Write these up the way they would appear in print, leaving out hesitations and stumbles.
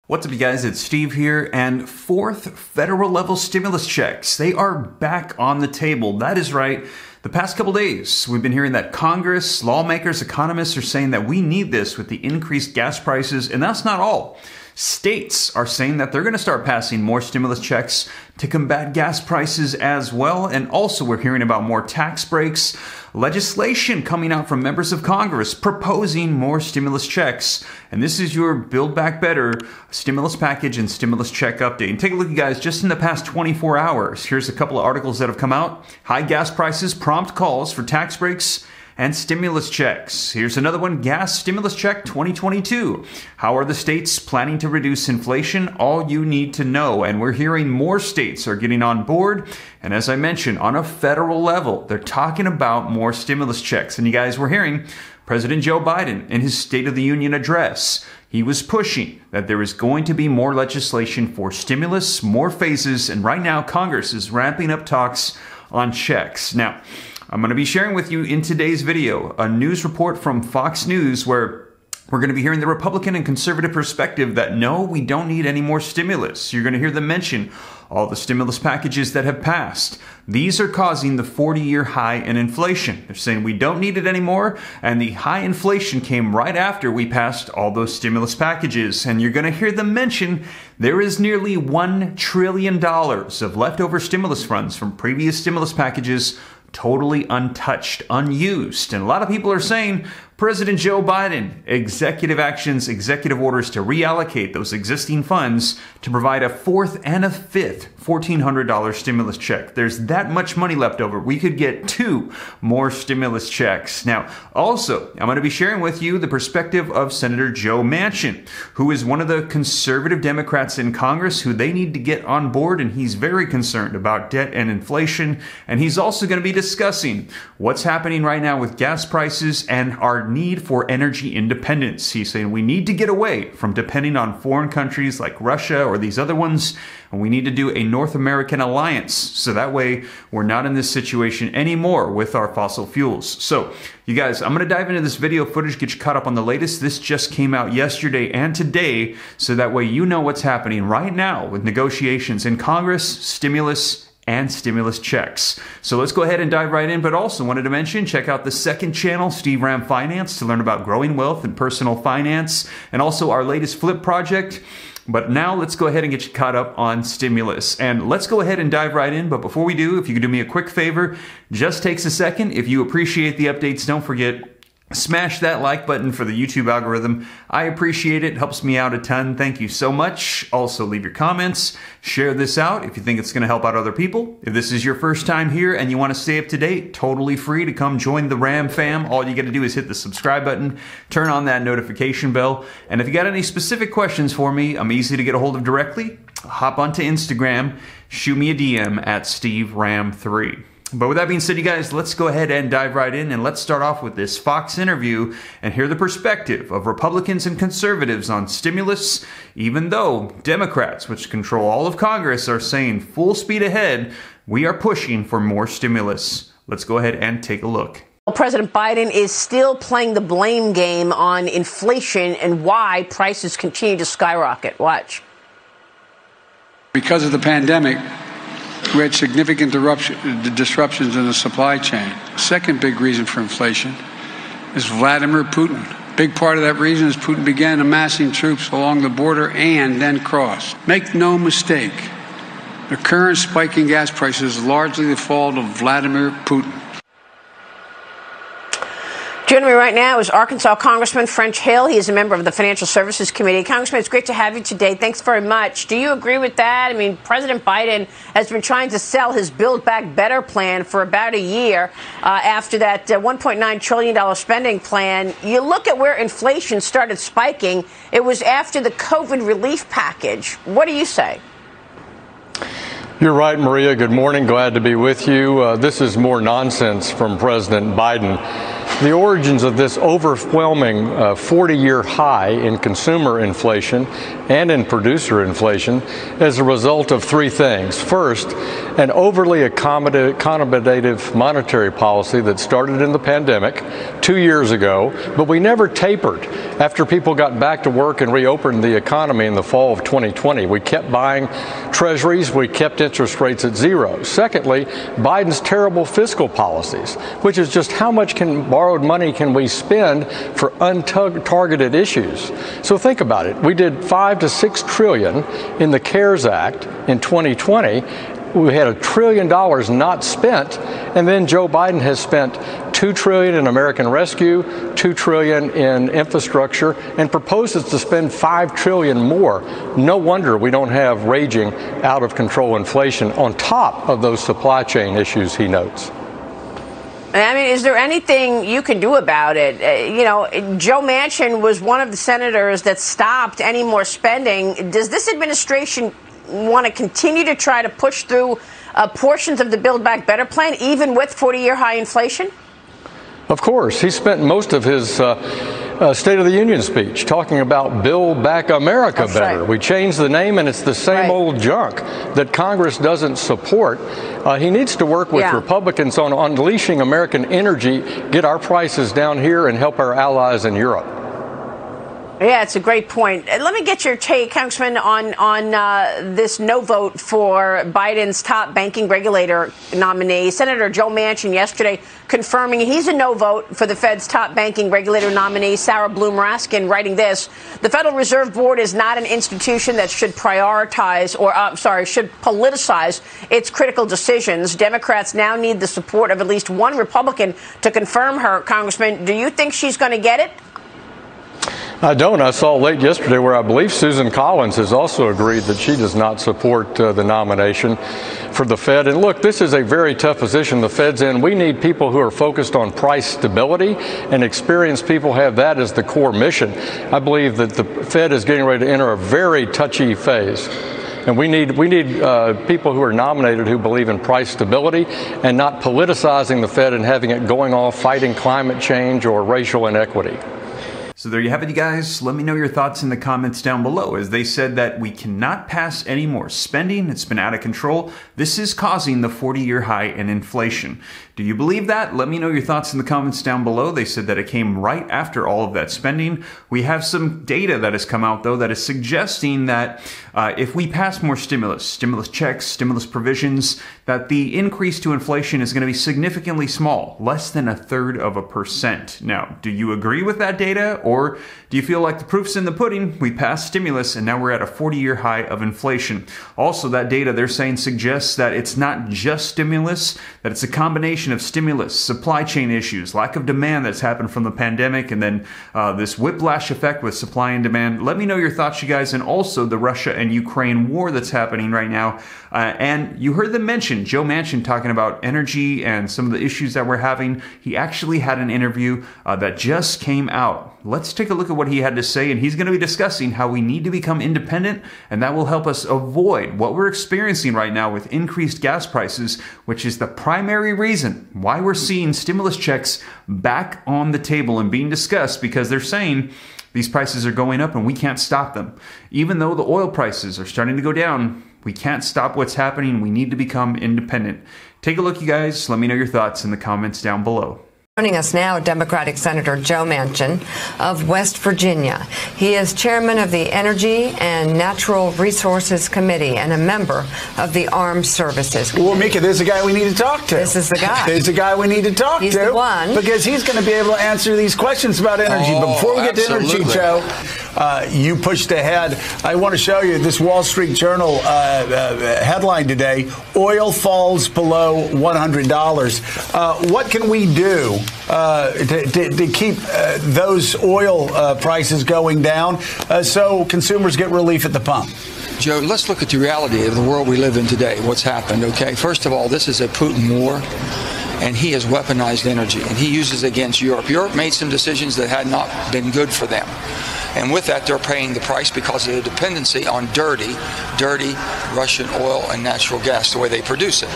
What's up, you guys? It's Steve here, and fourth federal level stimulus checks. They are back on the table. That is right. The past couple days, we've been hearing that Congress, lawmakers, economists are saying that we need this with the increased gas prices, and that's not all. States are saying that they're going to start passing more stimulus checks to combat gas prices as well. And also we're hearing about more tax breaks, legislation coming out from members of Congress proposing more stimulus checks. And this is your Build Back Better stimulus package and stimulus check update. And take a look, you guys, just in the past 24 hours. Here's a couple of articles that have come out. High gas prices prompt calls for tax breaks and stimulus checks. Here's another one, gas stimulus check 2022. How are the states planning to reduce inflation? All you need to know. And we're hearing more states are getting on board. And as I mentioned, on a federal level, they're talking about more stimulus checks. And you guys, we're hearing President Joe Biden in his State of the Union address, he was pushing that there is going to be more legislation for stimulus, more phases. And right now, Congress is ramping up talks on checks. Now, I'm going to be sharing with you in today's video a news report from Fox News where we're going to be hearing the Republican and conservative perspective that no, we don't need any more stimulus. You're going to hear them mention all the stimulus packages that have passed. These are causing the 40-year high in inflation. They're saying we don't need it anymore, and the high inflation came right after we passed all those stimulus packages. And you're going to hear them mention there is nearly $1 trillion of leftover stimulus funds from previous stimulus packages totally untouched, unused. And a lot of people are saying President Joe Biden, executive actions, executive orders to reallocate those existing funds to provide a fourth and a fifth $1,400 stimulus check. There's that much money left over. We could get 2 more stimulus checks. Now, also, I'm going to be sharing with you the perspective of Senator Joe Manchin, who is one of the conservative Democrats in Congress who they need to get on board, and he's very concerned about debt and inflation. And he's also going to be discussing what's happening right now with gas prices and our need for energy independence. He's saying we need to get away from depending on foreign countries like Russia or these other ones, and we need to do a North American alliance so that way we're not in this situation anymore with our fossil fuels. So, you guys, I'm going to dive into this video footage, get you caught up on the latest. This just came out yesterday and today, so that way you know what's happening right now with negotiations in Congress, stimulus, and stimulus checks. So let's go ahead and dive right in, but also wanted to mention, check out the second channel, Steve Ram Finance, to learn about growing wealth and personal finance, and also our latest flip project. But now let's go ahead and get you caught up on stimulus. And let's go ahead and dive right in. But before we do, if you could do me a quick favor, just takes a second. If you appreciate the updates, don't forget, smash that like button for the YouTube algorithm. I appreciate it. It helps me out a ton. Thank you so much. Also, leave your comments. Share this out if you think it's going to help out other people. If this is your first time here and you want to stay up to date, totally free to come join the Ram fam. All you got to do is hit the subscribe button, turn on that notification bell. And if you got any specific questions for me, I'm easy to get a hold of directly. Hop onto Instagram, shoot me a DM at SteveRam3. But with that being said, you guys, let's go ahead and dive right in, and let's start off with this Fox interview and hear the perspective of Republicans and conservatives on stimulus, even though Democrats, which control all of Congress, are saying full speed ahead, we are pushing for more stimulus. Let's go ahead and take a look. Well, President Biden is still playing the blame game on inflation and why prices continue to skyrocket. Watch. Because of the pandemic, we had significant disruptions in the supply chain. Second big reason for inflation is Vladimir Putin. Big part of that reason is Putin began amassing troops along the border and then crossed. Make no mistake, the current spike in gas prices is largely the fault of Vladimir Putin. Joining me right now is Arkansas Congressman French Hill. He is a member of the Financial Services Committee. Congressman, it's great to have you today. Thanks very much. Do you agree with that? I mean, President Biden has been trying to sell his Build Back Better plan for about a year after that $1.9 trillion spending plan. You look at where inflation started spiking. It was after the COVID relief package. What do you say? You're right, Maria. Good morning. Glad to be with you. This is more nonsense from President Biden. The origins of this overwhelming 40-year high in consumer inflation and in producer inflation as a result of three things. First, an overly accommodative monetary policy that started in the pandemic 2 years ago, but we never tapered after people got back to work and reopened the economy in the fall of 2020. We kept buying treasuries, we kept interest rates at zero. Secondly, Biden's terrible fiscal policies, which is just how much borrowed money can we spend for untargeted issues. So think about it. We did $5 to $6 trillion in the CARES Act in 2020. We had $1 trillion not spent, and then Joe Biden has spent $2 trillion in American Rescue, $2 trillion in infrastructure, and proposes to spend $5 trillion more. No wonder we don't have raging, out of control inflation on top of those supply chain issues he notes. I mean, is there anything you can do about it? Joe Manchin was one of the senators that stopped any more spending. Does this administration want to continue to try to push through portions of the Build Back Better plan, even with 40-year high inflation? Of course. He spent most of his State of the Union speech talking about Build Back America Better. Right. We changed the name, and it's the same old junk that Congress doesn't support. He needs to work with Republicans on unleashing American energy, get our prices down here, and help our allies in Europe. Yeah, it's a great point. Let me get your take, Congressman, on this no vote for Biden's top banking regulator nominee. Senator Joe Manchin yesterday confirming he's a no vote for the Fed's top banking regulator nominee, Sarah Bloom Raskin, writing this: the Federal Reserve Board is not an institution that should should politicize its critical decisions. Democrats now need the support of at least one Republican to confirm her. Congressman, do you think she's going to get it? I don't. I saw late yesterday where I believe Susan Collins has also agreed that she does not support the nomination for the Fed. And look, this is a very tough position the Fed's in. We need people who are focused on price stability, and experienced people have that as the core mission. I believe that the Fed is getting ready to enter a very touchy phase. And we need people who are nominated who believe in price stability and not politicizing the Fed and having it going off fighting climate change or racial inequity. So there you have it, you guys. Let me know your thoughts in the comments down below, as they said that we cannot pass any more spending. It's been out of control. This is causing the 40-year high in inflation. Do you believe that? Let me know your thoughts in the comments down below. They said that it came right after all of that spending. We have some data that has come out, though, that is suggesting that if we pass more stimulus checks, stimulus provisions, that the increase to inflation is going to be significantly small, less than 1/3%. Now, do you agree with that data? Or do you feel like the proof's in the pudding? We passed stimulus and now we're at a 40-year high of inflation. Also, that data they're saying suggests that it's not just stimulus, that it's a combination of stimulus, supply chain issues, lack of demand that's happened from the pandemic, and then this whiplash effect with supply and demand. Let me know your thoughts, you guys, and also the Russia and Ukraine war that's happening right now. And you heard them mention, Joe Manchin talking about energy and some of the issues that we're having. He actually had an interview that just came out. Let's take a look at what he had to say, and he's going to be discussing how we need to become independent, and that will help us avoid what we're experiencing right now with increased gas prices, which is the primary reason why we're seeing stimulus checks back on the table and being discussed, because they're saying these prices are going up and we can't stop them. Even though the oil prices are starting to go down, we can't stop what's happening. We need to become independent. Take a look, you guys. Let me know your thoughts in the comments down below. Joining us now, Democratic Senator Joe Manchin of West Virginia. He is chairman of the Energy and Natural Resources Committee and a member of the Armed Services. Well, Mika, there's a guy we need to talk to. This is the guy. There's a guy we need to talk to. He's the one. Because he's going to be able to answer these questions about energy. But before we get to energy, Joe, you pushed ahead. I want to show you this Wall Street Journal headline today: oil falls below $100. What can we do to keep those oil prices going down so consumers get relief at the pump? Joe, let's look at the reality of the world we live in today, what's happened, okay? First of all, this is a Putin war, and he has weaponized energy, and he uses it against Europe. Europe made some decisions that had not been good for them. And with that, they're paying the price because of the dependency on dirty Russian oil and natural gas, the way they produce it.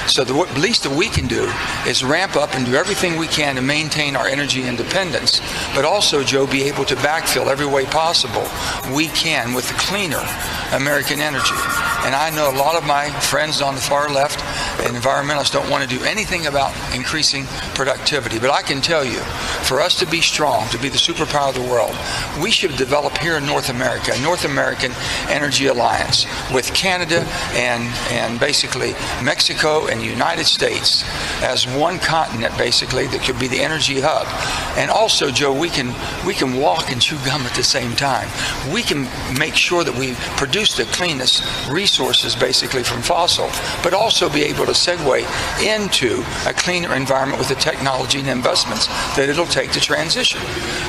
So the least that we can do is ramp up and do everything we can to maintain our energy independence, but also, Joe, be able to backfill every way possible we can with the cleaner American energy. And I know a lot of my friends on the far left and environmentalists don't want to do anything about increasing productivity. But I can tell you, for us to be strong, to be the superpower of the world, we should develop here in North America a North American Energy Alliance with Canada and basically Mexico and the United States as one continent, basically, that could be the energy hub. And also, Joe, we can walk and chew gum at the same time. We can make sure that we produce the cleanest resources, basically, from fossil, but also be able to segue into a cleaner environment with the technology and investments that it'll take to transition.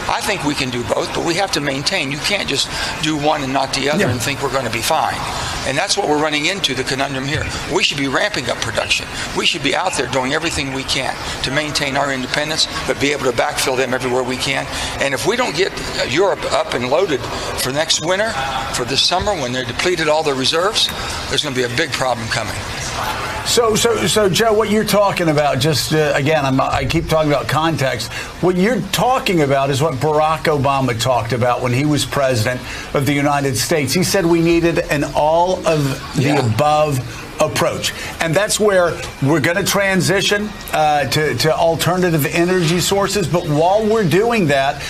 I think we can do both, but we have to maintain. You can't just do one and not the other and think we're going to be fine. And that's what we're running into, the conundrum here. We should be ramping up production. We should be out there doing everything we can to maintain our independence, but be able to backfill them everywhere we can. And if we don't get Europe up and loaded for next winter, for this summer, when they're depleted all their reserves, there's going to be a big problem coming. So, Joe, what you're talking about, just again, I keep talking about context. What you're talking about is what Barack Obama talked about when he was president of the United States. He said we needed an all of the above approach. And that's where we're going to transition to alternative energy sources. But while we're doing that,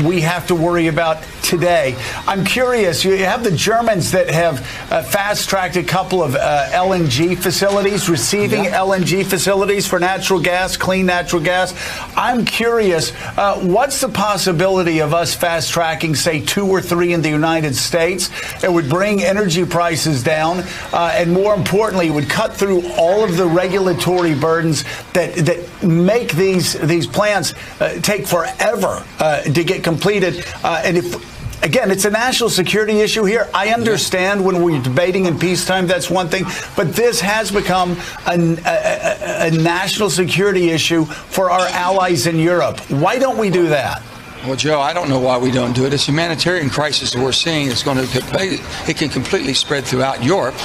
we have to worry about today. I'm curious, you have the Germans that have fast-tracked a couple of LNG facilities, receiving LNG facilities for natural gas, clean natural gas. I'm curious, what's the possibility of us fast-tracking, say, 2 or 3 in the United States? It would bring energy prices down, and more importantly, would cut through all of the regulatory burdens that make these plants take forever to get completed. And if again, it's a national security issue here. I understand when we're debating in peacetime, that's one thing. But this has become a national security issue for our allies in Europe. Why don't we do that? Well, Joe, I don't know why we don't do it. It's a humanitarian crisis that we're seeing. It's going to, it can completely spread throughout Europe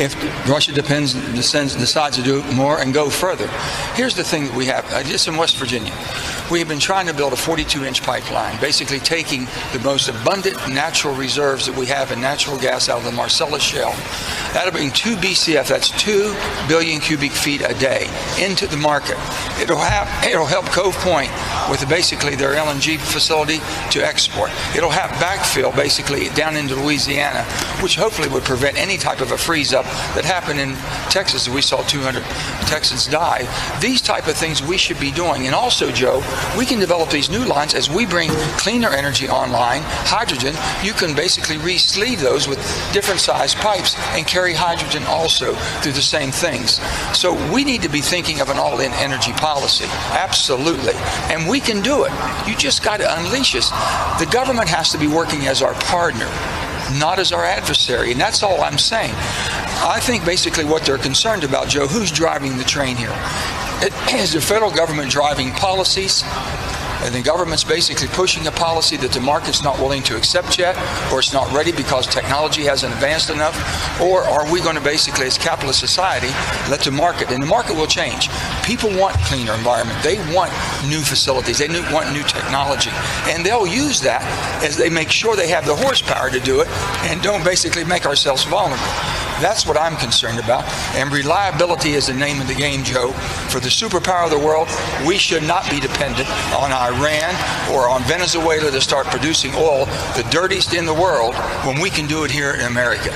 if Russia decides to do more and go further. Here's the thing that we have, just in West Virginia. We have been trying to build a 42-inch pipeline, basically taking the most abundant natural reserves that we have in natural gas out of the Marcellus Shale. That'll bring 2 BCF, that's 2 billion cubic feet a day, into the market. It'll help Cove Point with basically their LNG facility to export. It'll have backfill basically down into Louisiana, which hopefully would prevent any type of a freeze up that happened in Texas. We saw 200 Texans die. These type of things we should be doing. And also, Joe, we can develop these new lines as we bring cleaner energy online. Hydrogen, you can basically re-sleeve those with different size pipes and carry hydrogen also through the same things. So we need to be thinking of an all-in energy policy. Absolutely. And we can do it. You just got to unleash us. The government has to be working as our partner, not as our adversary. And that's all I'm saying. I think basically what they're concerned about, Joe, who's driving the train here? Is the federal government driving policies? And the government's basically pushing a policy that the market's not willing to accept yet, or it's not ready because technology hasn't advanced enough? Or are we going to basically, as capitalist society, let the market, and the market will change. People want cleaner environment. They want new facilities. They want new technology. And they'll use that as they make sure they have the horsepower to do it and don't basically make ourselves vulnerable. That's what I'm concerned about. And reliability is the name of the game, Joe. For the superpower of the world, we should not be dependent on Iran or on Venezuela to start producing oil, the dirtiest in the world, when we can do it here in America.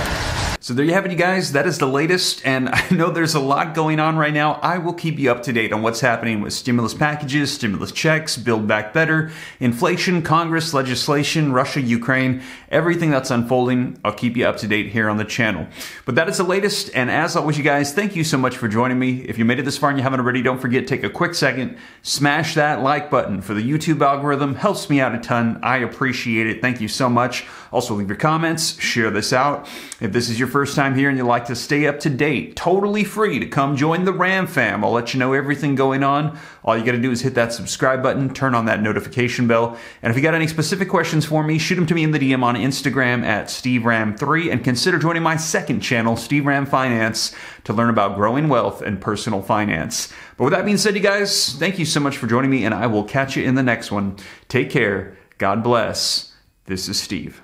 So there you have it, you guys. That is the latest, and I know there's a lot going on right now. I will keep you up to date on what's happening with stimulus packages, stimulus checks, Build Back Better, inflation, Congress, legislation, Russia, Ukraine, everything that's unfolding. I'll keep you up to date here on the channel. But that is the latest, and as always, you guys, thank you so much for joining me. If you made it this far and you haven't already, don't forget, take a quick second, smash that like button for the YouTube algorithm. Helps me out a ton. I appreciate it. Thank you so much. Also, leave your comments, share this out. If this is your first time here and you'd like to stay up to date, totally free to come join the Ram fam. I'll let you know everything going on. All you got to do is hit that subscribe button, turn on that notification bell. And if you got any specific questions for me, shoot them to me in the DM on Instagram at SteveRam3, and consider joining my second channel, Steve Ram Finance, to learn about growing wealth and personal finance. But with that being said, you guys, thank you so much for joining me, and I will catch you in the next one. Take care. God bless. This is Steve.